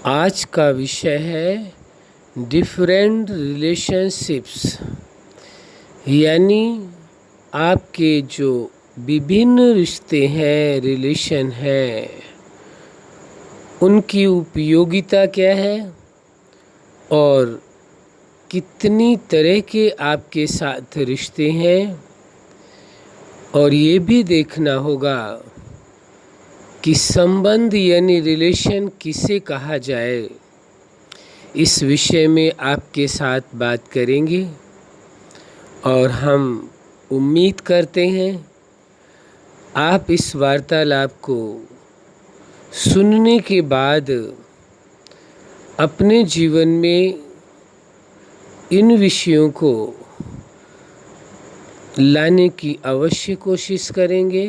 आज का विषय है डिफरेंट रिलेशनशिप्स, यानी आपके जो विभिन्न रिश्ते हैं, रिलेशन हैं, उनकी उपयोगिता क्या है और कितनी तरह के आपके साथ रिश्ते हैं। और ये भी देखना होगा कि संबंध यानी रिलेशन किसे कहा जाए। इस विषय में आपके साथ बात करेंगे और हम उम्मीद करते हैं आप इस वार्तालाप को सुनने के बाद अपने जीवन में इन विषयों को लाने की अवश्य कोशिश करेंगे।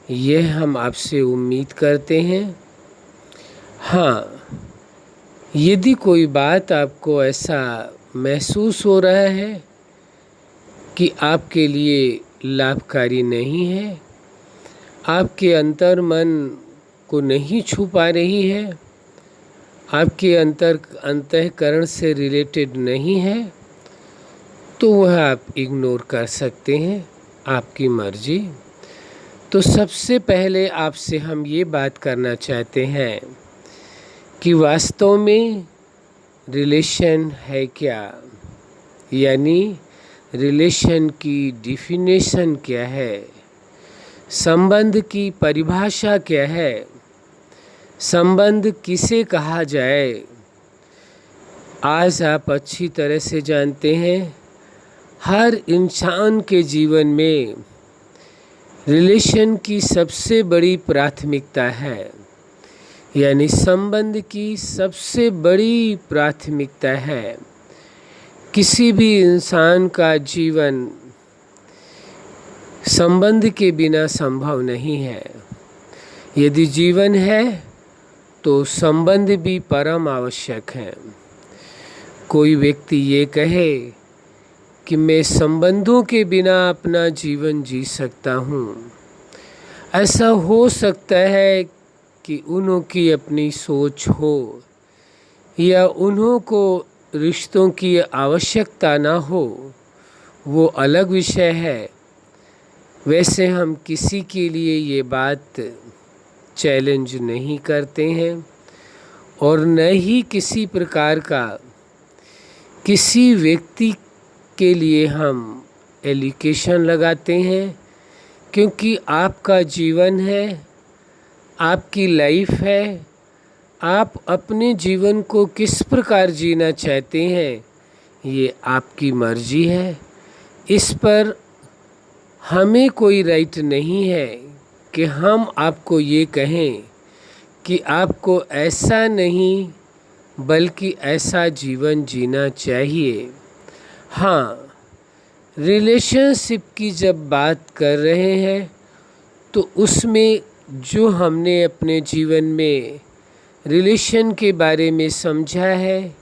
यह हम आपसे उम्मीद करते हैं। हाँ, यदि कोई बात आपको ऐसा महसूस हो रहा है कि आपके लिए लाभकारी नहीं है, आपके अंतर्मन को नहीं छू पा रही है, आपके अंतःकरण से रिलेटेड नहीं है, तो वह आप इग्नोर कर सकते हैं, आपकी मर्जी। तो सबसे पहले आपसे हम ये बात करना चाहते हैं कि वास्तव में रिलेशन है क्या, यानी रिलेशन की डिफिनेशन क्या है, संबंध की परिभाषा क्या है, संबंध किसे कहा जाए। आज आप अच्छी तरह से जानते हैं हर इंसान के जीवन में रिलेशन की सबसे बड़ी प्राथमिकता है, यानी संबंध की सबसे बड़ी प्राथमिकता है। किसी भी इंसान का जीवन संबंध के बिना संभव नहीं है। यदि जीवन है तो संबंध भी परम आवश्यक है। कोई व्यक्ति ये कहे कि मैं संबंधों के बिना अपना जीवन जी सकता हूँ, ऐसा हो सकता है कि उन्हों की अपनी सोच हो या उन्हों को रिश्तों की आवश्यकता ना हो, वो अलग विषय है। वैसे हम किसी के लिए ये बात चैलेंज नहीं करते हैं और न ही किसी प्रकार का किसी व्यक्ति के लिए हम एलिगेशन लगाते हैं, क्योंकि आपका जीवन है, आपकी लाइफ है। आप अपने जीवन को किस प्रकार जीना चाहते हैं, ये आपकी मर्जी है। इस पर हमें कोई राइट नहीं है कि हम आपको ये कहें कि आपको ऐसा नहीं बल्कि ऐसा जीवन जीना चाहिए। हाँ, रिलेशनशिप की जब बात कर रहे हैं तो उसमें जो हमने अपने जीवन में रिलेशन के बारे में समझा है,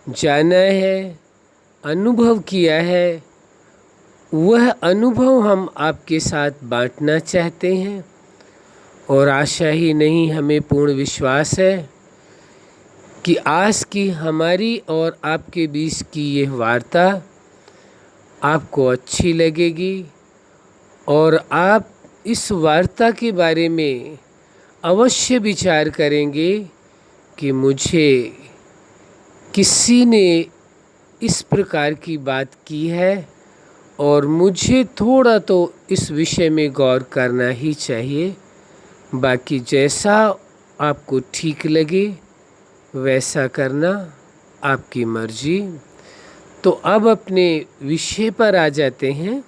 जाना है, अनुभव किया है, वह अनुभव हम आपके साथ बांटना चाहते हैं। और आशा ही नहीं, हमें पूर्ण विश्वास है कि आज की हमारी और आपके बीच की यह वार्ता आपको अच्छी लगेगी और आप इस वार्ता के बारे में अवश्य विचार करेंगे कि मुझे किसी ने इस प्रकार की बात की है और मुझे थोड़ा तो इस विषय में गौर करना ही चाहिए। बाकी जैसा आपको ठीक लगे वैसा करना आपकी मर्जी। तो अब अपने विषय पर आ जाते हैं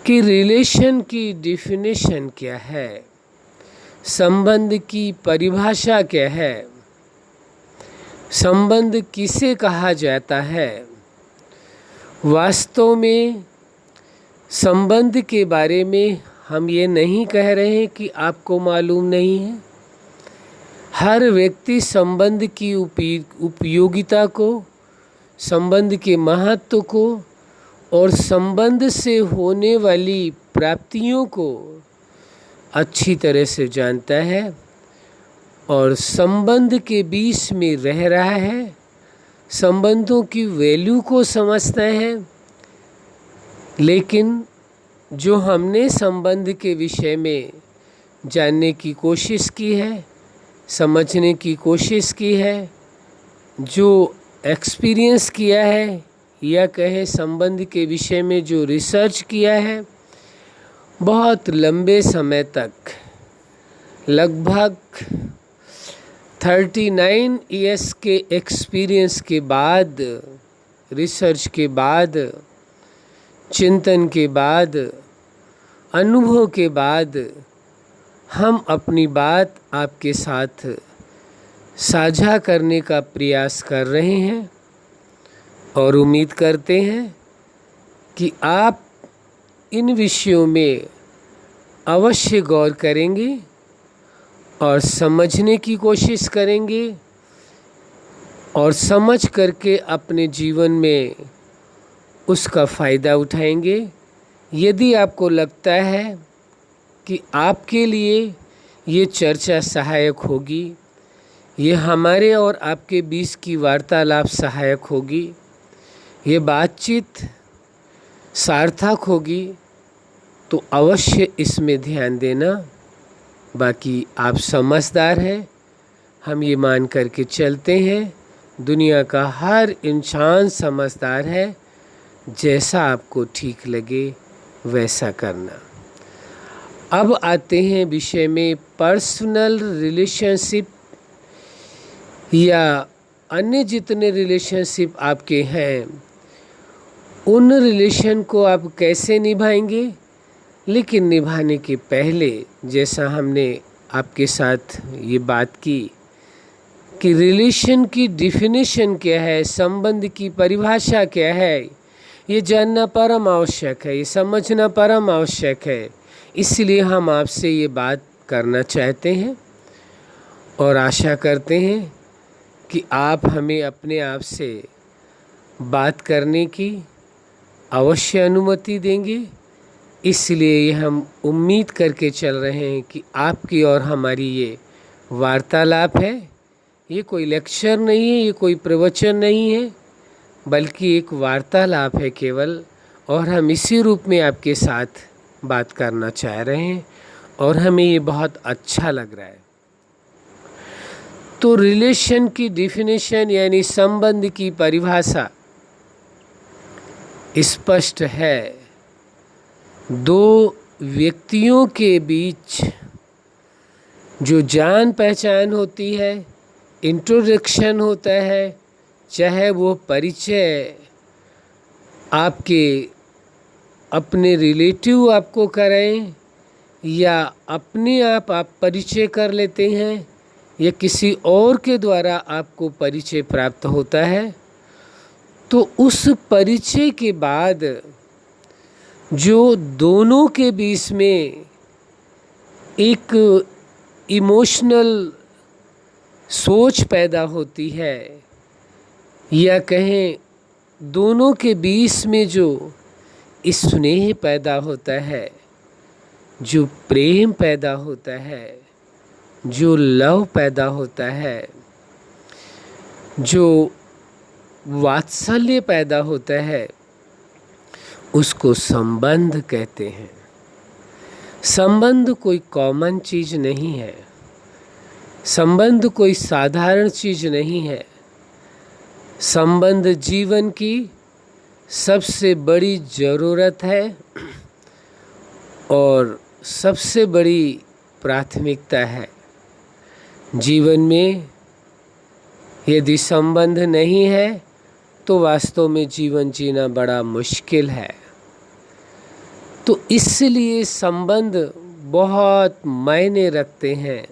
कि रिलेशन की डिफिनेशन क्या है, संबंध की परिभाषा क्या है, संबंध किसे कहा जाता है। वास्तव में संबंध के बारे में हम ये नहीं कह रहे हैं कि आपको मालूम नहीं है। हर व्यक्ति संबंध की उपयोगिता को, संबंध के महत्व को और संबंध से होने वाली प्राप्तियों को अच्छी तरह से जानता है और संबंध के बीच में रह रहा है, संबंधों की वैल्यू को समझता है, लेकिन जो हमने संबंध के विषय में जानने की कोशिश की है, समझने की कोशिश की है, जो एक्सपीरियंस किया है, या कहें संबंध के विषय में जो रिसर्च किया है, बहुत लंबे समय तक, लगभग 39 इयर्स के एक्सपीरियंस के बाद, रिसर्च के बाद, चिंतन के बाद, अनुभव के बाद हम अपनी बात आपके साथ साझा करने का प्रयास कर रहे हैं और उम्मीद करते हैं कि आप इन विषयों में अवश्य गौर करेंगे और समझने की कोशिश करेंगे और समझ करके अपने जीवन में उसका फ़ायदा उठाएंगे। यदि आपको लगता है कि आपके लिए ये चर्चा सहायक होगी, ये हमारे और आपके बीच की वार्तालाप सहायक होगी, ये बातचीत सार्थक होगी, तो अवश्य इसमें ध्यान देना। बाकी आप समझदार हैं, हम ये मान करके चलते हैं, दुनिया का हर इंसान समझदार है, जैसा आपको ठीक लगे वैसा करना। अब आते हैं विषय में, पर्सनल रिलेशनशिप या अन्य जितने रिलेशनशिप आपके हैं, उन रिलेशन को आप कैसे निभाएंगे। लेकिन निभाने के पहले, जैसा हमने आपके साथ ये बात की कि रिलेशन की डिफिनेशन क्या है, संबंध की परिभाषा क्या है, ये जानना परम आवश्यक है, ये समझना परम आवश्यक है। इसलिए हम आपसे ये बात करना चाहते हैं और आशा करते हैं कि आप हमें अपने आप से बात करने की अवश्य अनुमति देंगे। इसलिए हम उम्मीद करके चल रहे हैं कि आपकी और हमारी ये वार्तालाप है, ये कोई लेक्चर नहीं है, ये कोई प्रवचन नहीं है, बल्कि एक वार्तालाप है केवल, और हम इसी रूप में आपके साथ बात करना चाह रहे हैं और हमें ये बहुत अच्छा लग रहा है। तो रिलेशन की डिफिनेशन यानी संबंध की परिभाषा स्पष्ट है। दो व्यक्तियों के बीच जो जान पहचान होती है, इंट्रोडक्शन होता है, चाहे वो परिचय आपके अपने रिलेटिव आपको कराएं या अपने आप परिचय कर लेते हैं या किसी और के द्वारा आपको परिचय प्राप्त होता है, तो उस परिचय के बाद जो दोनों के बीच में एक इमोशनल सोच पैदा होती है, या कहें दोनों के बीच में जो स्नेह पैदा होता है, जो प्रेम पैदा होता है, जो लव पैदा होता है, जो वात्सल्य पैदा होता है, उसको संबंध कहते हैं। संबंध कोई कॉमन चीज़ नहीं है, संबंध कोई साधारण चीज़ नहीं है। संबंध जीवन की सबसे बड़ी ज़रूरत है और सबसे बड़ी प्राथमिकता है। जीवन में यदि संबंध नहीं है तो वास्तव में जीवन जीना बड़ा मुश्किल है। तो इसलिए संबंध बहुत मायने रखते हैं।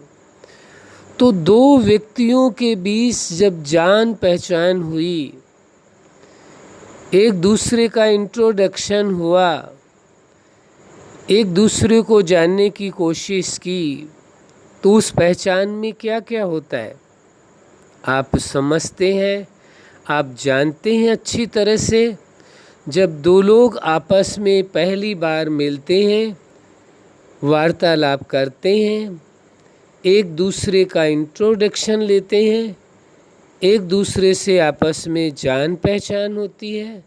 तो दो व्यक्तियों के बीच जब जान पहचान हुई, एक दूसरे का इंट्रोडक्शन हुआ, एक दूसरे को जानने की कोशिश की, तो उस पहचान में क्या क्या होता है आप समझते हैं, आप जानते हैं अच्छी तरह से। जब दो लोग आपस में पहली बार मिलते हैं, वार्तालाप करते हैं, एक दूसरे का इंट्रोडक्शन लेते हैं, एक दूसरे से आपस में जान पहचान होती है,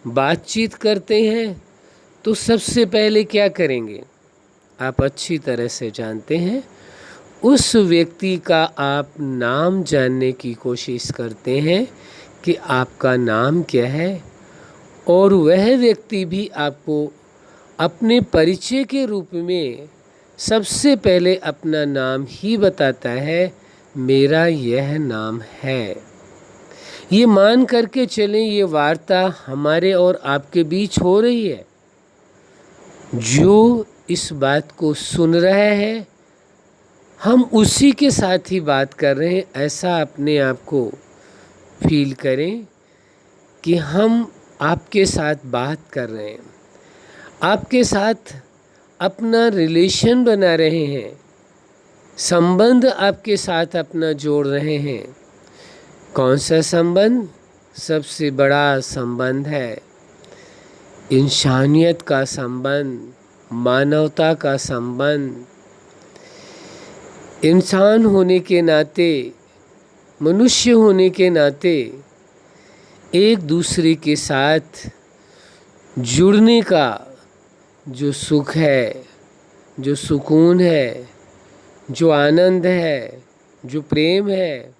बातचीत करते हैं, तो सबसे पहले क्या करेंगे? आप अच्छी तरह से जानते हैं, उस व्यक्ति का आप नाम जानने की कोशिश करते हैं कि आपका नाम क्या है, और वह व्यक्ति भी आपको अपने परिचय के रूप में सबसे पहले अपना नाम ही बताता है, मेरा यह नाम है। ये मान करके चलें, ये वार्ता हमारे और आपके बीच हो रही है। जो इस बात को सुन रहे हैं, हम उसी के साथ ही बात कर रहे हैं, ऐसा अपने आप को फील करें कि हम आपके साथ बात कर रहे हैं, आपके साथ अपना रिलेशन बना रहे हैं, संबंध आपके साथ अपना जोड़ रहे हैं। कौन सा संबंध? सबसे बड़ा संबंध है इंसानियत का संबंध, मानवता का संबंध। इंसान होने के नाते, मनुष्य होने के नाते एक दूसरे के साथ जुड़ने का जो सुख है, जो सुकून है, जो आनंद है, जो प्रेम है,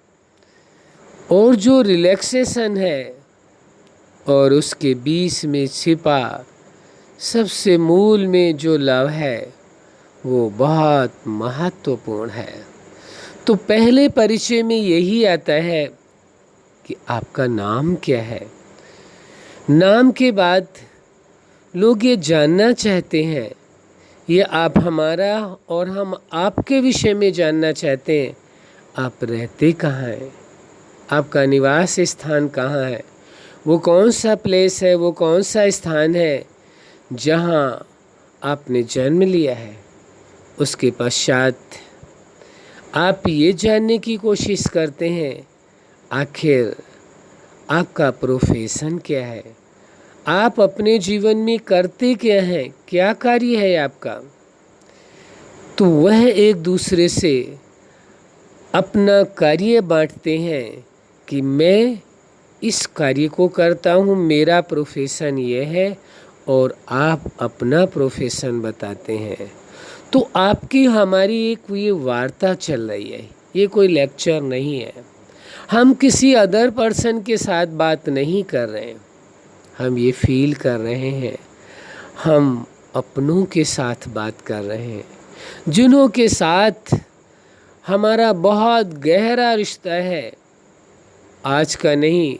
और जो रिलैक्सेशन है, और उसके बीच में छिपा सबसे मूल में जो लव है, वो बहुत महत्वपूर्ण है। तो पहले परिचय में यही आता है कि आपका नाम क्या है। नाम के बाद लोग ये जानना चाहते हैं, ये आप हमारा और हम आपके विषय में जानना चाहते हैं, आप रहते कहाँ हैं, आपका निवास स्थान कहाँ है, वो कौन सा प्लेस है, वो कौन सा स्थान है जहाँ आपने जन्म लिया है। उसके पश्चात आप ये जानने की कोशिश करते हैं, आखिर आपका प्रोफेशन क्या है, आप अपने जीवन में करते क्या हैं, क्या कार्य है आपका। तो वह एक दूसरे से अपना कार्य बांटते हैं कि मैं इस कार्य को करता हूँ, मेरा प्रोफेशन ये है, और आप अपना प्रोफेशन बताते हैं। तो आपकी हमारी एक ये वार्ता चल रही है, ये कोई लेक्चर नहीं है। हम किसी अदर पर्सन के साथ बात नहीं कर रहे हैं, हम ये फील कर रहे हैं, हम अपनों के साथ बात कर रहे हैं, जिन्हों के साथ हमारा बहुत गहरा रिश्ता है। आज का नहीं,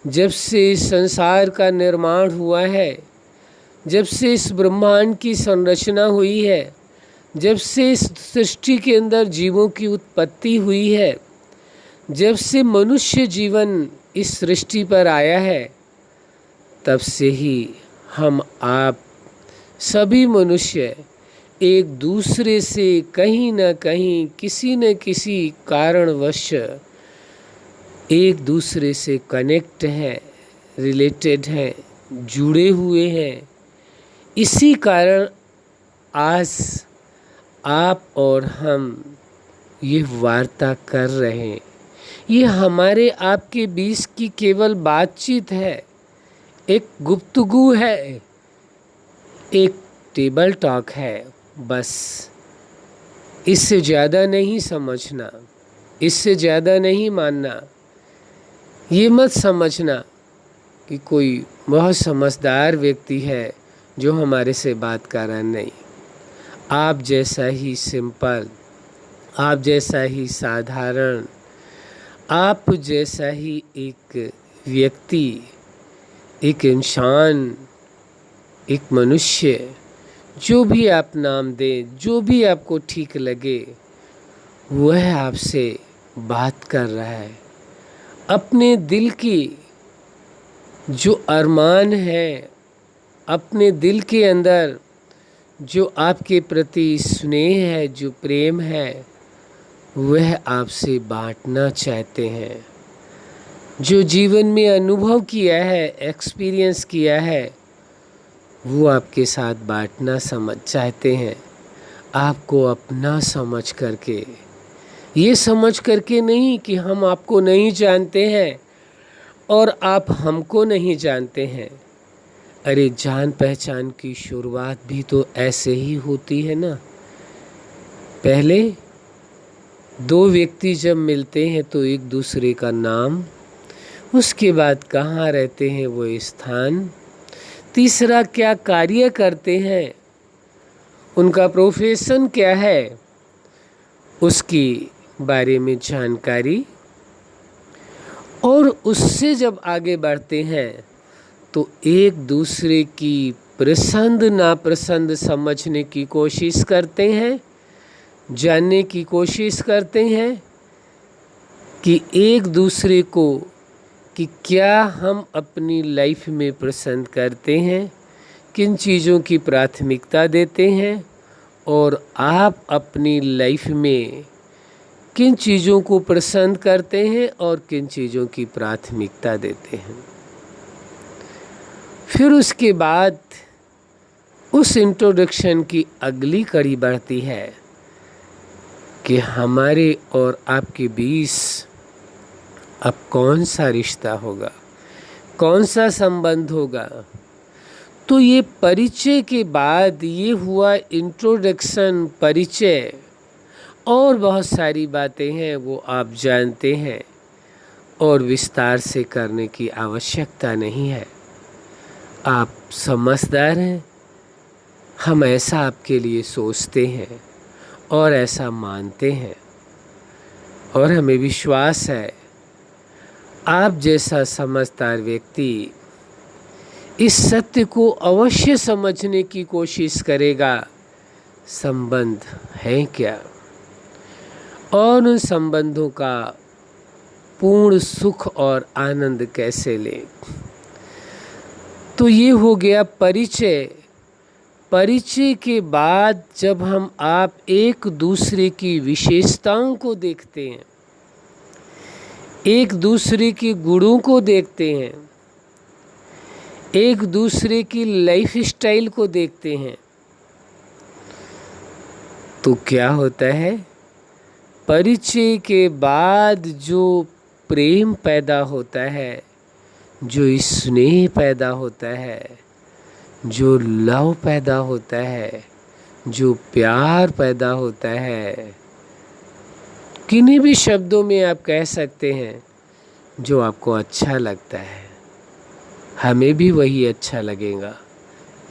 जब से संसार का निर्माण हुआ है, जब से इस ब्रह्मांड की संरचना हुई है, जब से इस सृष्टि के अंदर जीवों की उत्पत्ति हुई है, जब से मनुष्य जीवन इस सृष्टि पर आया है, तब से ही हम आप सभी मनुष्य एक दूसरे से कहीं ना कहीं, किसी न किसी कारणवश एक दूसरे से कनेक्ट हैं, रिलेटेड हैं, जुड़े हुए हैं। इसी कारण आज आप और हम ये वार्ता कर रहे हैं। ये हमारे आपके बीच की केवल बातचीत है, एक गुफ्तगू है, एक टेबल टॉक है, बस। इससे ज़्यादा नहीं समझना, इससे ज़्यादा नहीं मानना। ये मत समझना कि कोई बहुत समझदार व्यक्ति है जो हमारे से बात कर रहा है, नहीं। आप जैसा ही सिंपल, आप जैसा ही साधारण, आप जैसा ही एक व्यक्ति, एक इंसान, एक मनुष्य, जो भी आप नाम दें, जो भी आपको ठीक लगे, वह आपसे बात कर रहा है। अपने दिल की जो अरमान है, अपने दिल के अंदर जो आपके प्रति स्नेह है, जो प्रेम है, वह आपसे बांटना चाहते हैं। जो जीवन में अनुभव किया है, एक्सपीरियंस किया है, वो आपके साथ बांटना समझ चाहते हैं। आपको अपना समझ करके, ये समझ करके नहीं कि हम आपको नहीं जानते हैं और आप हमको नहीं जानते हैं। अरे जान पहचान की शुरुआत भी तो ऐसे ही होती है ना। पहले दो व्यक्ति जब मिलते हैं तो एक दूसरे का नाम, उसके बाद कहाँ रहते हैं वो स्थान, तीसरा क्या कार्य करते हैं, उनका प्रोफेशन क्या है, उसके बारे में जानकारी, और उससे जब आगे बढ़ते हैं तो एक दूसरे की पसंद नापसंद समझने की कोशिश करते हैं, जानने की कोशिश करते हैं कि एक दूसरे को कि क्या हम अपनी लाइफ में पसंद करते हैं, किन चीज़ों की प्राथमिकता देते हैं, और आप अपनी लाइफ में किन चीज़ों को पसंद करते हैं और किन चीज़ों की प्राथमिकता देते हैं। फिर उसके बाद उस इंट्रोडक्शन की अगली कड़ी बढ़ती है कि हमारे और आपके बीच अब कौन सा रिश्ता होगा, कौन सा संबंध होगा। तो ये परिचय के बाद ये हुआ इंट्रोडक्शन, परिचय, और बहुत सारी बातें हैं वो आप जानते हैं और विस्तार से करने की आवश्यकता नहीं है। आप समझदार हैं, हम ऐसा आपके लिए सोचते हैं और ऐसा मानते हैं, और हमें विश्वास है आप जैसा समझदार व्यक्ति इस सत्य को अवश्य समझने की कोशिश करेगा, संबंध है क्या और उन संबंधों का पूर्ण सुख और आनंद कैसे लें। तो ये हो गया परिचय। परिचय के बाद जब हम आप एक दूसरे की विशेषताओं को देखते हैं, एक दूसरे के गुणों को देखते हैं, एक दूसरे की लाइफ स्टाइल को देखते हैं, तो क्या होता है, परिचय के बाद जो प्रेम पैदा होता है, जो स्नेह पैदा होता है, जो लव पैदा होता है, जो प्यार पैदा होता है, किन्हीं भी शब्दों में आप कह सकते हैं, जो आपको अच्छा लगता है, हमें भी वही अच्छा लगेगा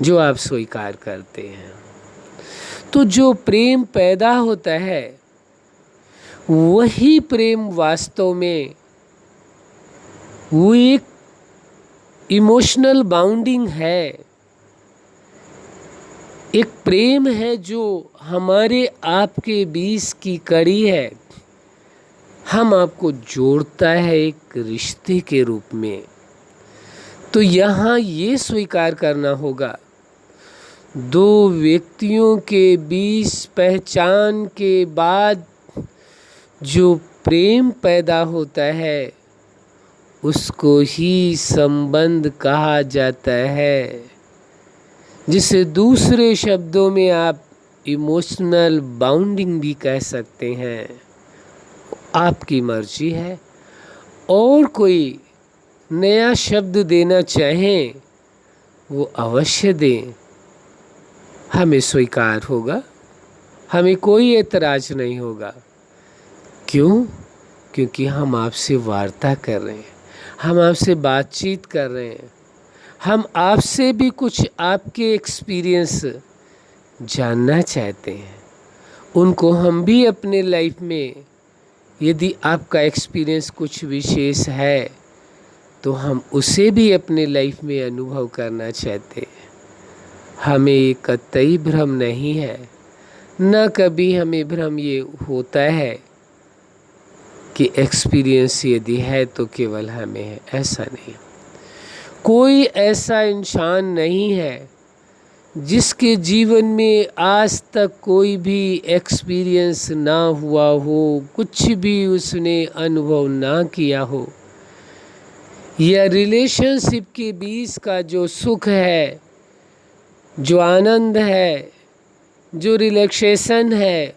जो आप स्वीकार करते हैं। तो जो प्रेम पैदा होता है वही प्रेम वास्तव में वो एक इमोशनल बाउंडिंग है, एक प्रेम है जो हमारे आपके बीच की कड़ी है, हम आपको जोड़ता है एक रिश्ते के रूप में। तो यहाँ ये स्वीकार करना होगा, दो व्यक्तियों के बीच पहचान के बाद जो प्रेम पैदा होता है उसको ही संबंध कहा जाता है, जिसे दूसरे शब्दों में आप इमोशनल बाउंडिंग भी कह सकते हैं। आपकी मर्जी है, और कोई नया शब्द देना चाहें वो अवश्य दें, हमें स्वीकार होगा, हमें कोई एतराज़ नहीं होगा। क्यों? क्योंकि हम आपसे वार्ता कर रहे हैं, हम आपसे बातचीत कर रहे हैं, हम आपसे भी कुछ आपके एक्सपीरियंस जानना चाहते हैं। उनको हम भी अपने लाइफ में, यदि आपका एक्सपीरियंस कुछ विशेष है तो हम उसे भी अपने लाइफ में अनुभव करना चाहते हैं। हमें ये कतई भ्रम नहीं है, न कभी हमें भ्रम ये होता है कि एक्सपीरियंस यदि है तो केवल हमें है, ऐसा नहीं। कोई ऐसा इंसान नहीं है जिसके जीवन में आज तक कोई भी एक्सपीरियंस ना हुआ हो, कुछ भी उसने अनुभव ना किया हो। यह रिलेशनशिप के बीच का जो सुख है, जो आनंद है, जो रिलैक्सेशन है,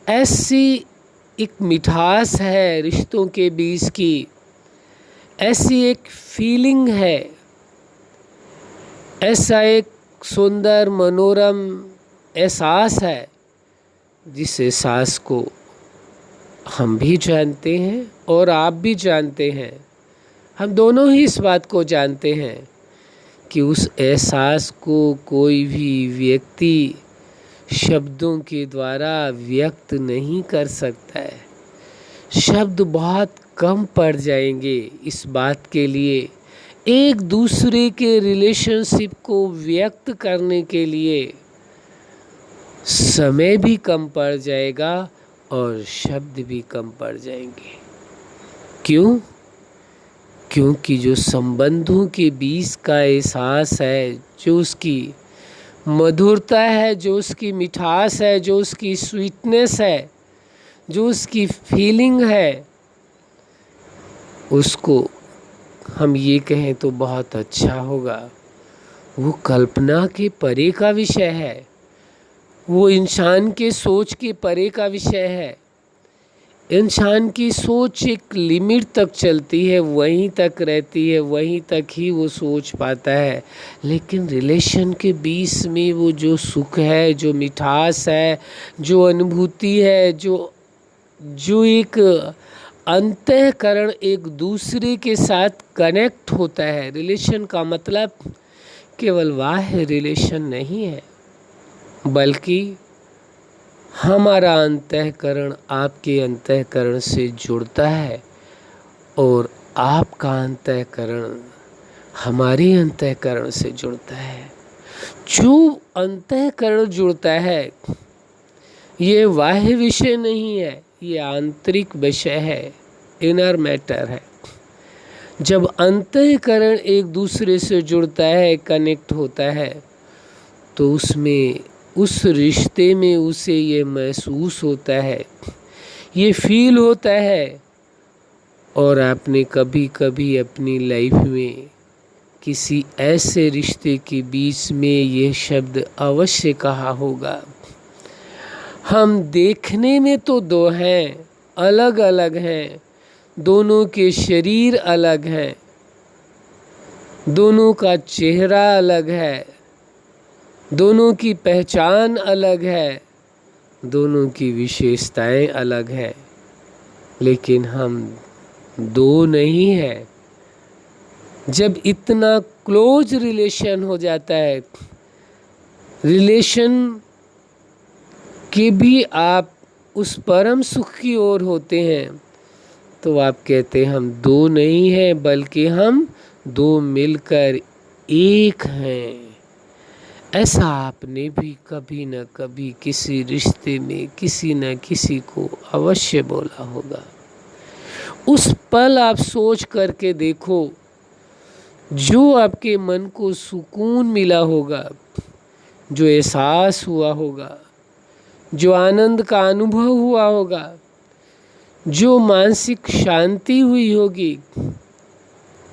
ऐसी एक मिठास है रिश्तों के बीच की, ऐसी एक फीलिंग है, ऐसा एक सुंदर मनोरम एहसास है, जिस एहसास को हम भी जानते हैं और आप भी जानते हैं। हम दोनों ही इस बात को जानते हैं कि उस एहसास को कोई भी व्यक्ति शब्दों के द्वारा व्यक्त नहीं कर सकता है। शब्द बहुत कम पड़ जाएंगे इस बात के लिए, एक दूसरे के रिलेशनशिप को व्यक्त करने के लिए समय भी कम पड़ जाएगा और शब्द भी कम पड़ जाएंगे। क्यों? क्योंकि जो संबंधों के बीच का एहसास है, जो उसकी मधुरता है, जो उसकी मिठास है, जो उसकी स्वीटनेस है, जो उसकी फीलिंग है, उसको हम ये कहें तो बहुत अच्छा होगा, वो कल्पना के परे का विषय है, वो इंसान के सोच के परे का विषय है। इंसान की सोच एक लिमिट तक चलती है, वहीं तक रहती है, वहीं तक ही वो सोच पाता है। लेकिन रिलेशन के बीच में वो जो सुख है, जो मिठास है, जो अनुभूति है, जो एक अंतःकरण एक दूसरे के साथ कनेक्ट होता है। रिलेशन का मतलब केवल बाह्य रिलेशन नहीं है, बल्कि हमारा अंतःकरण आपके अंतःकरण से जुड़ता है और आपका अंतःकरण हमारे अंतःकरण से जुड़ता है। जो अंतःकरण जुड़ता है ये बाह्य विषय नहीं है, ये आंतरिक विषय है, इनर मैटर है। जब अंतःकरण एक दूसरे से जुड़ता है, कनेक्ट होता है, तो उसमें उस रिश्ते में उसे ये महसूस होता है, ये फील होता है। और आपने कभी कभी अपनी लाइफ में किसी ऐसे रिश्ते के बीच में ये शब्द अवश्य कहा होगा, हम देखने में तो दो हैं, अलग अलग हैं, दोनों के शरीर अलग हैं, दोनों का चेहरा अलग है, दोनों की पहचान अलग है, दोनों की विशेषताएं अलग है, लेकिन हम दो नहीं हैं। जब इतना क्लोज रिलेशन हो जाता है, रिलेशन के भी आप उस परम सुख की ओर होते हैं, तो आप कहते हैं हम दो नहीं हैं, बल्कि हम दो मिलकर एक हैं। ऐसा आपने भी कभी न कभी किसी रिश्ते में किसी न किसी को अवश्य बोला होगा। उस पल आप सोच करके देखो, जो आपके मन को सुकून मिला होगा, जो एहसास हुआ होगा, जो आनंद का अनुभव हुआ होगा, जो मानसिक शांति हुई होगी,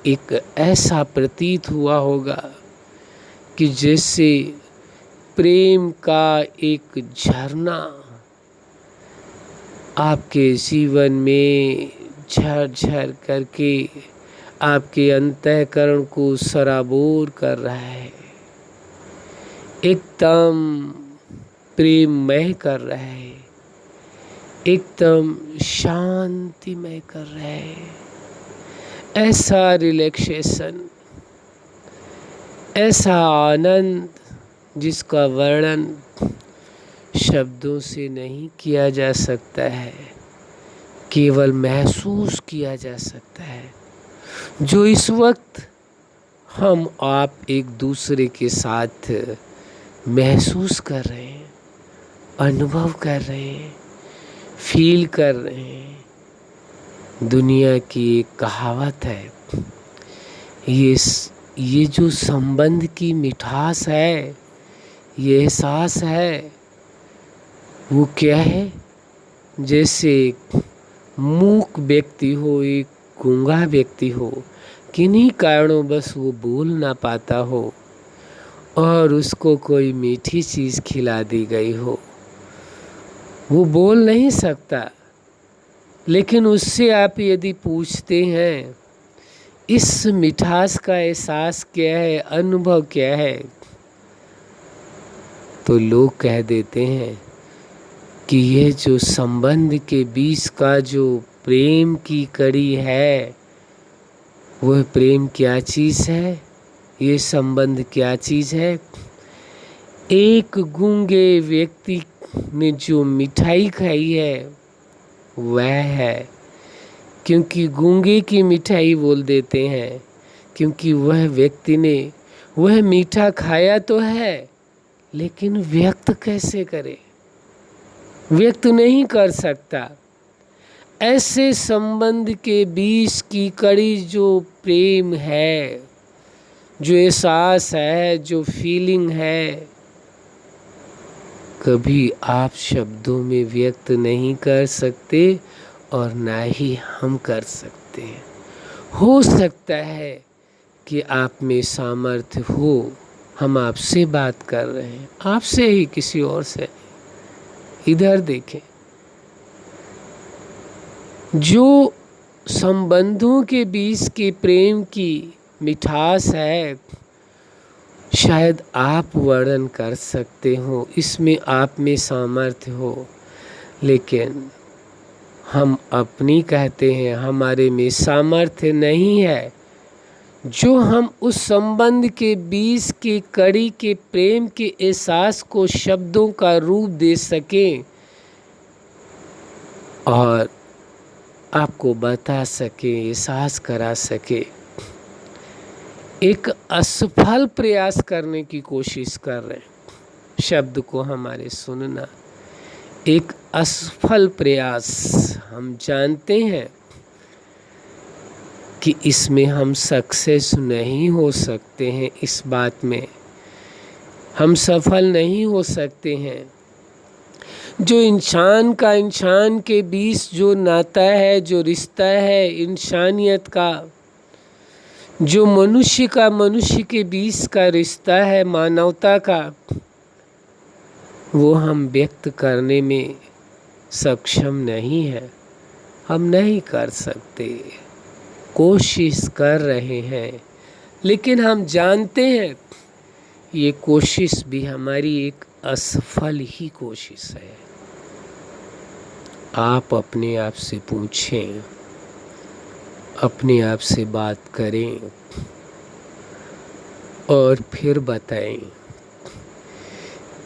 एक ऐसा प्रतीत हुआ होगा कि जैसे प्रेम का एक झरना आपके जीवन में झरझर करके आपके अंतःकरण को सराबोर कर रहा है, एकदम प्रेममय कर रहा है, एकदम शांतिमय कर रहा है। ऐसा रिलैक्सेशन, ऐसा आनंद जिसका वर्णन शब्दों से नहीं किया जा सकता है, केवल महसूस किया जा सकता है, जो इस वक्त हम आप एक दूसरे के साथ महसूस कर रहे हैं, अनुभव कर रहे हैं, फील कर रहे हैं। दुनिया की एक कहावत है, ये जो संबंध की मिठास है, ये एहसास है, वो क्या है? जैसे एक मूक व्यक्ति हो, एक गूंगा व्यक्ति हो, किन्हीं कारणों बस वो बोल ना पाता हो, और उसको कोई मीठी चीज़ खिला दी गई हो, वो बोल नहीं सकता, लेकिन उससे आप यदि पूछते हैं इस मिठास का एहसास क्या है, अनुभव क्या है, तो लोग कह देते हैं कि यह जो संबंध के बीच का जो प्रेम की कड़ी है, वह प्रेम क्या चीज़ है, ये संबंध क्या चीज़ है। एक गूंगे व्यक्ति ने जो मिठाई खाई है वह है, क्योंकि गूंगे की मिठाई बोल देते हैं, क्योंकि वह व्यक्ति ने वह मीठा खाया तो है, लेकिन व्यक्त कैसे करे, व्यक्त नहीं कर सकता। ऐसे संबंध के बीच की कड़ी जो प्रेम है, जो एहसास है, जो फीलिंग है, कभी आप शब्दों में व्यक्त नहीं कर सकते और ना ही हम कर सकते हैं। हो सकता है कि आप में सामर्थ्य हो, हम आपसे बात कर रहे हैं, आपसे ही, किसी और से। इधर देखें, जो संबंधों के बीच के प्रेम की मिठास है, शायद आप वर्णन कर सकते हो, इसमें आप में सामर्थ्य हो, लेकिन हम अपनी कहते हैं हमारे में सामर्थ्य नहीं है जो हम उस संबंध के बीच की कड़ी के प्रेम के एहसास को शब्दों का रूप दे सकें और आपको बता सके, एहसास करा सके। एक असफल प्रयास करने की कोशिश कर रहे हैं, शब्द को हमारे सुनना एक असफल प्रयास। हम जानते हैं कि इसमें हम सक्सेस नहीं हो सकते हैं, इस बात में हम सफल नहीं हो सकते हैं। जो इंसान का इंसान के बीच जो नाता है, जो रिश्ता है इंसानियत का, जो मनुष्य का मनुष्य के बीच का रिश्ता है मानवता का, वो हम व्यक्त करने में सक्षम नहीं है, हम नहीं कर सकते। कोशिश कर रहे हैं, लेकिन हम जानते हैं ये कोशिश भी हमारी एक असफल ही कोशिश है। आप अपने आप से पूछें, अपने आप से बात करें और फिर बताएं,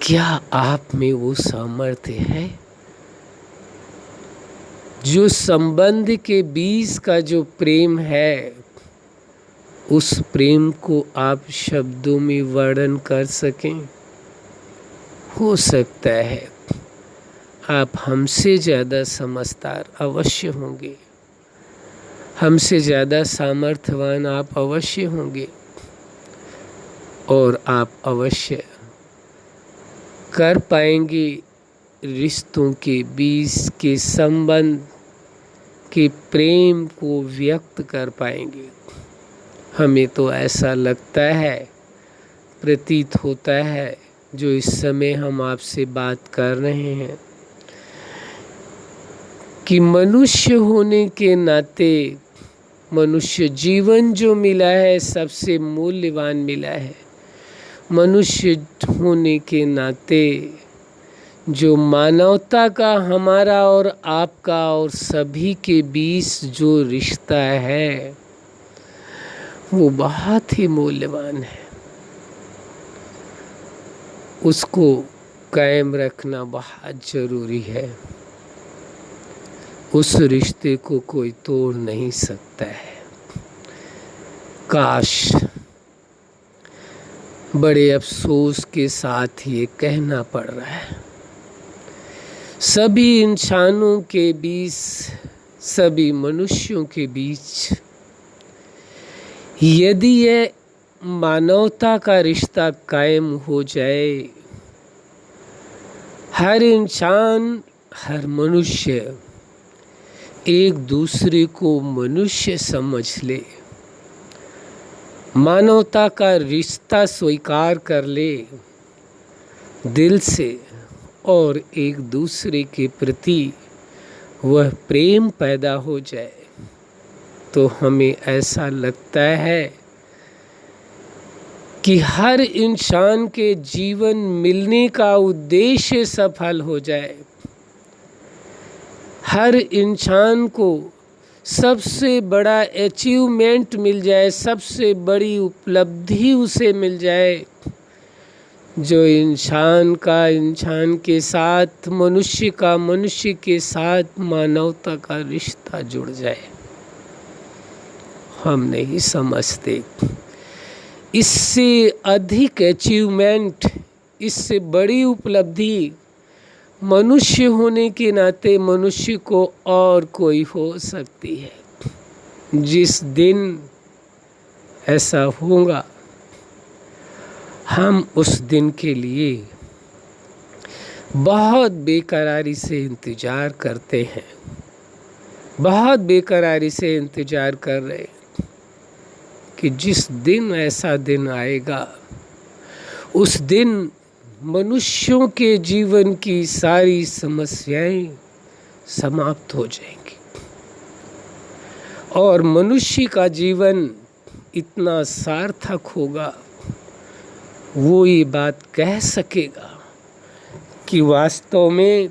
क्या आप में वो सामर्थ्य है जो संबंध के बीच का जो प्रेम है, उस प्रेम को आप शब्दों में वर्णन कर सकें। हो सकता है आप हमसे ज़्यादा समझदार अवश्य होंगे, हमसे ज़्यादा सामर्थ्यवान आप अवश्य होंगे, और आप अवश्य कर पाएंगे रिश्तों के बीच के संबंध के प्रेम को व्यक्त कर पाएंगे। हमें तो ऐसा लगता है, प्रतीत होता है, जो इस समय हम आपसे बात कर रहे हैं, कि मनुष्य होने के नाते, मनुष्य जीवन जो मिला है सबसे मूल्यवान मिला है। मनुष्य होने के नाते जो मानवता का हमारा और आपका और सभी के बीच जो रिश्ता है, वो बहुत ही मूल्यवान है। उसको कायम रखना बहुत ज़रूरी है। उस रिश्ते को कोई तोड़ नहीं सकता है। काश, बड़े अफसोस के साथ ये कहना पड़ रहा है, सभी इंसानों के बीच, सभी मनुष्यों के बीच यदि ये मानवता का रिश्ता कायम हो जाए, हर इंसान, हर मनुष्य एक दूसरे को मनुष्य समझ ले, मानवता का रिश्ता स्वीकार कर ले दिल से और एक दूसरे के प्रति वह प्रेम पैदा हो जाए, तो हमें ऐसा लगता है कि हर इंसान के जीवन मिलने का उद्देश्य सफल हो जाए। हर इंसान को सबसे बड़ा अचीवमेंट मिल जाए, सबसे बड़ी उपलब्धि उसे मिल जाए, जो इंसान का इंसान के साथ, मनुष्य का मनुष्य के साथ मानवता का रिश्ता जुड़ जाए। हम नहीं समझते इससे अधिक अचीवमेंट, इससे बड़ी उपलब्धि मनुष्य होने के नाते मनुष्य को और कोई हो सकती है। जिस दिन ऐसा होगा, हम उस दिन के लिए बहुत बेकरारी से इंतज़ार करते हैं, बहुत बेकरारी से इंतज़ार कर रहे हैं कि जिस दिन ऐसा दिन आएगा, उस दिन मनुष्यों के जीवन की सारी समस्याएं समाप्त हो जाएंगी और मनुष्य का जीवन इतना सार्थक होगा, वो ये बात कह सकेगा कि वास्तव में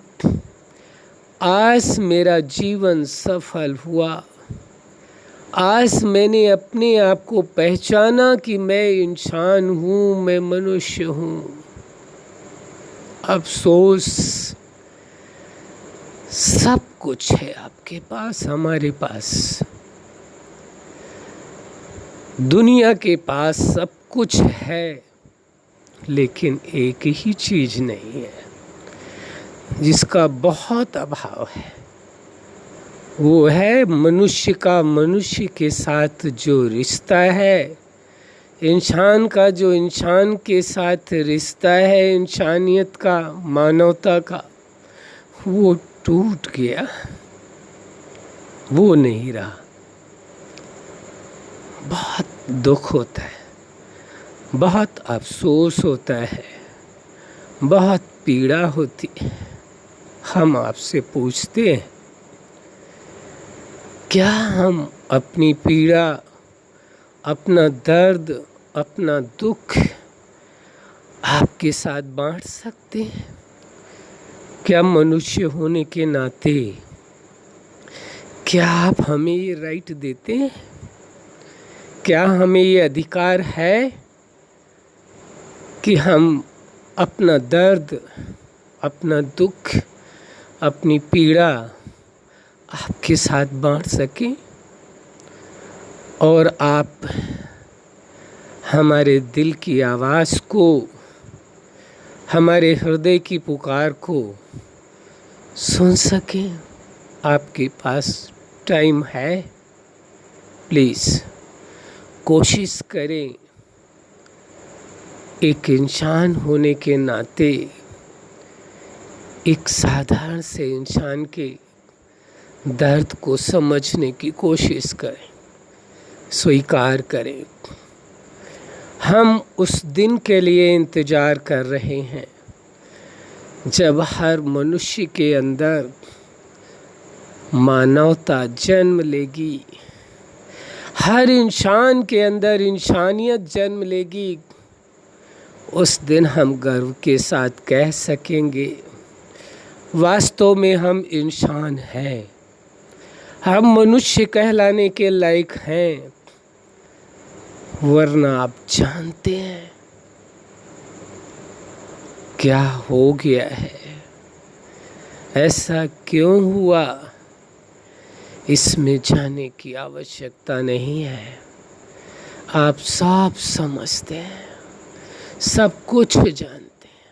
आज मेरा जीवन सफल हुआ, आज मैंने अपने आप को पहचाना कि मैं इंसान हूँ, मैं मनुष्य हूँ। अफसोस सब कुछ है आपके पास, हमारे पास, दुनिया के पास सब कुछ है, लेकिन एक ही चीज़ नहीं है जिसका बहुत अभाव है। वो है मनुष्य का मनुष्य के साथ जो रिश्ता है, इंसान का जो इंसान के साथ रिश्ता है, इंसानियत का, मानवता का, वो टूट गया, वो नहीं रहा। बहुत दुख होता है, बहुत अफसोस होता है, बहुत पीड़ा होती है। हम आपसे पूछते हैं, क्या हम अपनी पीड़ा, अपना दर्द, अपना दुख आपके साथ बांट सकते हैं? क्या मनुष्य होने के नाते क्या आप हमें ये राइट देते हैं? क्या हमें ये अधिकार है कि हम अपना दर्द, अपना दुख, अपनी पीड़ा आपके साथ बांट सकें और आप हमारे दिल की आवाज़ को, हमारे हृदय की पुकार को सुन सकें? आपके पास टाइम है? प्लीज़ कोशिश करें, एक इंसान होने के नाते, एक साधारण से इंसान के दर्द को समझने की कोशिश करें, स्वीकार करें। हम उस दिन के लिए इंतज़ार कर रहे हैं जब हर मनुष्य के अंदर मानवता जन्म लेगी, हर इंसान के अंदर इंसानियत जन्म लेगी। उस दिन हम गर्व के साथ कह सकेंगे, वास्तव में हम इंसान हैं, हम मनुष्य कहलाने के लायक हैं। वरना आप जानते हैं क्या हो गया है, ऐसा क्यों हुआ, इसमें जाने की आवश्यकता नहीं है। आप सब समझते हैं, सब कुछ जानते हैं।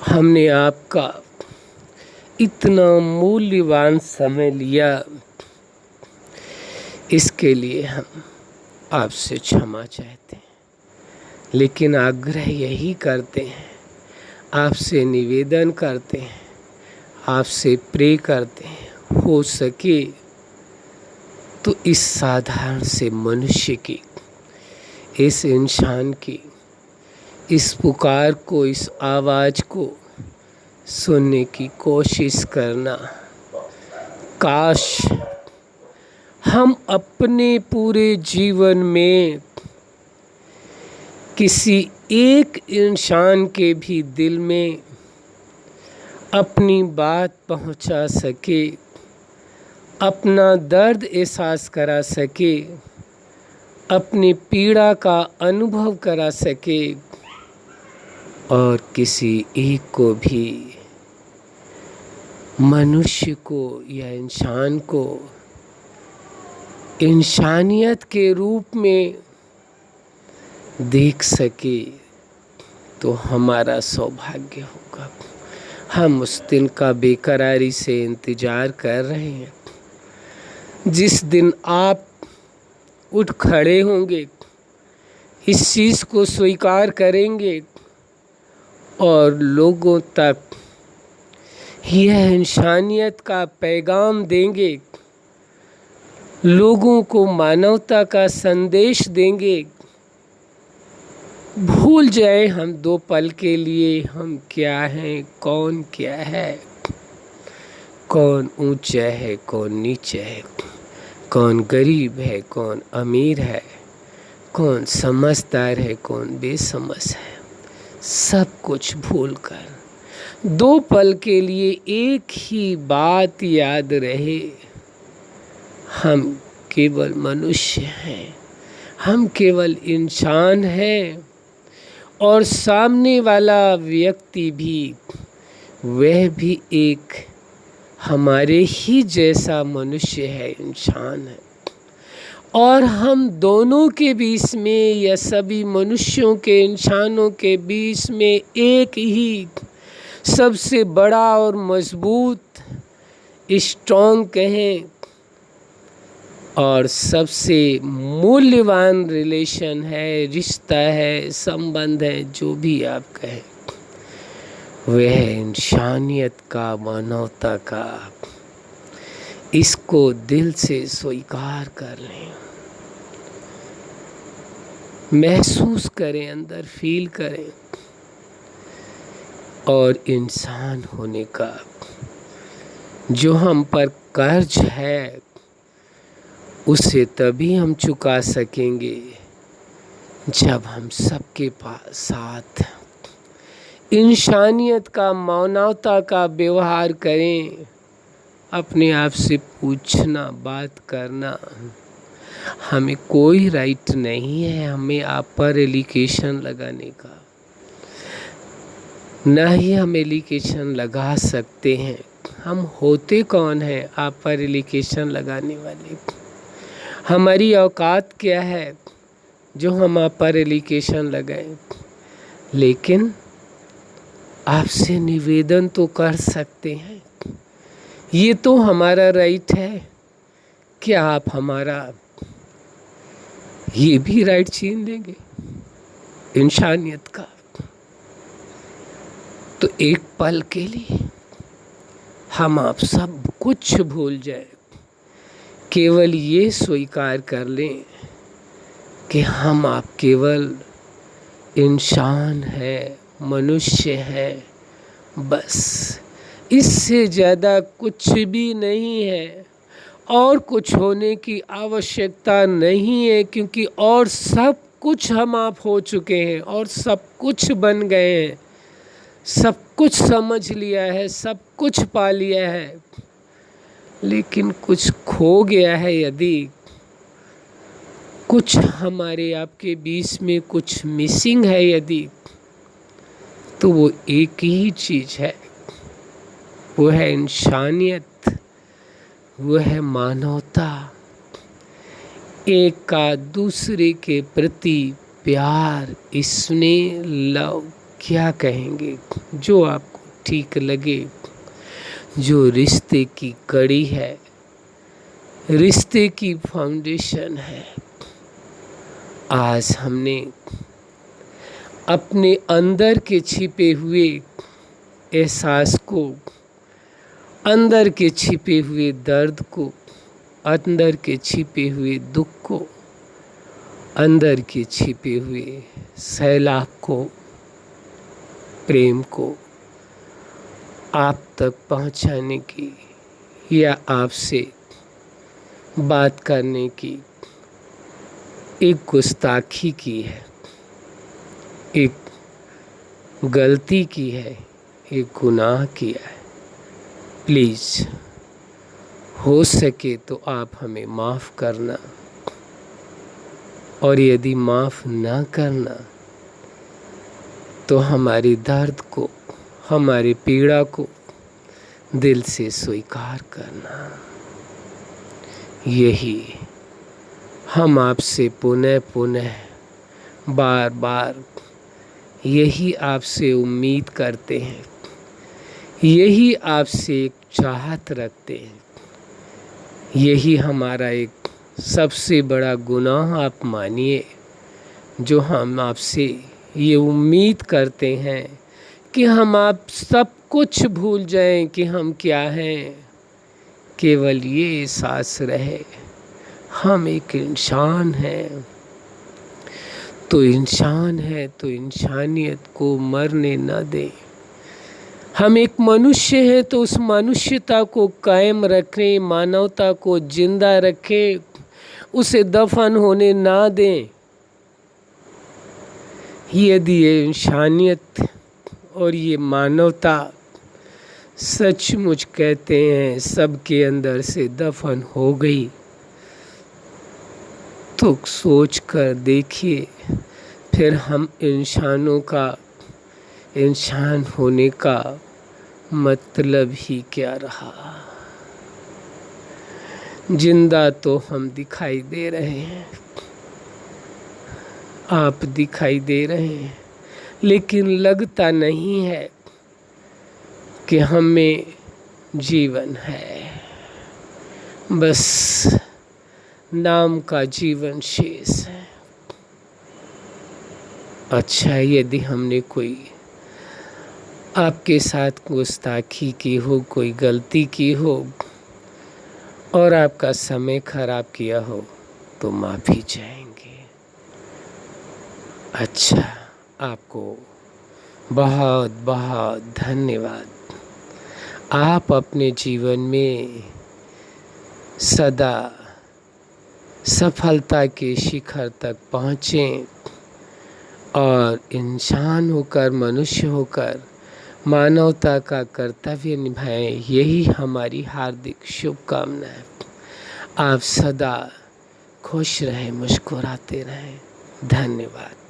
हमने आपका इतना मूल्यवान समय लिया, इसके लिए हम आपसे क्षमा चाहते हैं, लेकिन आग्रह यही करते हैं, आपसे निवेदन करते हैं, आपसे प्रे करते हैं, हो सके तो इस साधारण से मनुष्य की, इस इंसान की इस पुकार को, इस आवाज़ को सुनने की कोशिश करना। काश हम अपने पूरे जीवन में किसी एक इंसान के भी दिल में अपनी बात पहुंचा सके, अपना दर्द एहसास करा सके, अपनी पीड़ा का अनुभव करा सके और किसी एक को भी, मनुष्य को या इंसान को इंसानियत के रूप में देख सके, तो हमारा सौभाग्य होगा। हम उस दिन का बेकरारी से इंतज़ार कर रहे हैं, जिस दिन आप उठ खड़े होंगे, इस चीज़ को स्वीकार करेंगे और लोगों तक यह इंसानियत का पैगाम देंगे, लोगों को मानवता का संदेश देंगे। भूल जाए हम 2 पल के लिए हम क्या हैं, कौन क्या है, कौन ऊंचा है, कौन नीचा है, कौन गरीब है, कौन अमीर है, कौन समझदार है, कौन बेसमझ है। सब कुछ भूलकर 2 पल के लिए एक ही बात याद रहे, हम केवल मनुष्य हैं, हम केवल इंसान हैं और सामने वाला व्यक्ति भी, वह भी एक हमारे ही जैसा मनुष्य है, इंसान है। और हम दोनों के बीच में या सभी मनुष्यों के, इंसानों के बीच में एक ही सबसे बड़ा और मजबूत, स्ट्रॉन्ग कहें, और सबसे मूल्यवान रिलेशन है, रिश्ता है, संबंध है, जो भी आप कहें, वह इंसानियत का, मानवता का। इसको दिल से स्वीकार कर लें, महसूस करें, अंदर फील करें। और इंसान होने का जो हम पर कर्ज है, उसे तभी हम चुका सकेंगे जब हम सबके साथ इंसानियत का, मानवता का व्यवहार करें। अपने आप से पूछना, बात करना, हमें कोई राइट नहीं है हमें आप पर एलिगेशन लगाने का, ना ही हम एलिगेशन लगा सकते हैं। हम होते कौन हैं आप पर एलिगेशन लगाने वाले? हमारी औकात क्या है जो हम आप पर एलिगेशन लगाएं? लेकिन आपसे निवेदन तो कर सकते हैं, ये तो हमारा राइट है। क्या आप हमारा ये भी राइट छीन लेंगे इंसानियत का? तो एक पल के लिए हम आप सब कुछ भूल जाए, केवल ये स्वीकार कर लें कि हम आप केवल इंसान हैं, मनुष्य हैं, बस। इससे ज़्यादा कुछ भी नहीं है और कुछ होने की आवश्यकता नहीं है, क्योंकि और सब कुछ हम आप हो चुके हैं और सब कुछ बन गए हैं, सब कुछ समझ लिया है, सब कुछ पा लिया है। लेकिन कुछ खो गया है, यदि कुछ हमारे आपके बीच में कुछ मिसिंग है यदि, तो वो एक ही चीज़ है, वो है इंसानियत, वो है मानवता, एक का दूसरे के प्रति प्यार, स्नेह, लव, क्या कहेंगे, जो आपको ठीक लगे, जो रिश्ते की कड़ी है, रिश्ते की फाउंडेशन है। आज हमने अपने अंदर के छिपे हुए एहसास को, अंदर के छिपे हुए दर्द को अंदर के छिपे हुए दुख को, अंदर के छिपे हुए सैलाब को, प्रेम को आप तक पहुंचाने की या आपसे बात करने की एक गुस्ताखी की है, एक गलती की है, एक गुनाह किया है। प्लीज़ हो सके तो आप हमें माफ़ करना, और यदि माफ़ ना करना तो हमारी दर्द को, हमारी पीड़ा को दिल से स्वीकार करना। यही हम आपसे पुनः पुनः बार बार यही आपसे उम्मीद करते हैं, यही आपसे एक चाहत रखते हैं। यही हमारा एक सबसे बड़ा गुनाह आप मानिए, जो हम आपसे ये उम्मीद करते हैं कि हम आप सब कुछ भूल जाएं कि हम क्या हैं, केवल ये एहसास रहे हम एक इंसान हैं। तो इंसान है तो इंसानियत को मरने न दें। हम एक मनुष्य हैं तो उस मनुष्यता को कायम रखें, मानवता को जिंदा रखें, उसे दफन होने ना दें। यदि ये इंसानियत और ये मानवता सचमुच कहते हैं सबके अंदर से दफन हो गई, तो सोच कर देखिए फिर हम इंसानों का, इंसान होने का मतलब ही क्या रहा। जिंदा तो हम दिखाई दे रहे हैं, आप दिखाई दे रहे हैं, लेकिन लगता नहीं है कि हमें जीवन है। बस नाम का जीवन शेष है। अच्छा, यदि हमने कोई आपके साथ गुस्ताखी की हो, कोई गलती की हो और आपका समय खराब किया हो, तो माफ़ी चाहेंगे। अच्छा, आपको बहुत बहुत धन्यवाद। आप अपने जीवन में सदा सफलता के शिखर तक पहुँचें और इंसान होकर, मनुष्य होकर मानवता का कर्तव्य निभाएं। यही हमारी हार्दिक शुभकामना है। आप सदा खुश रहें, मुस्कुराते रहें। धन्यवाद।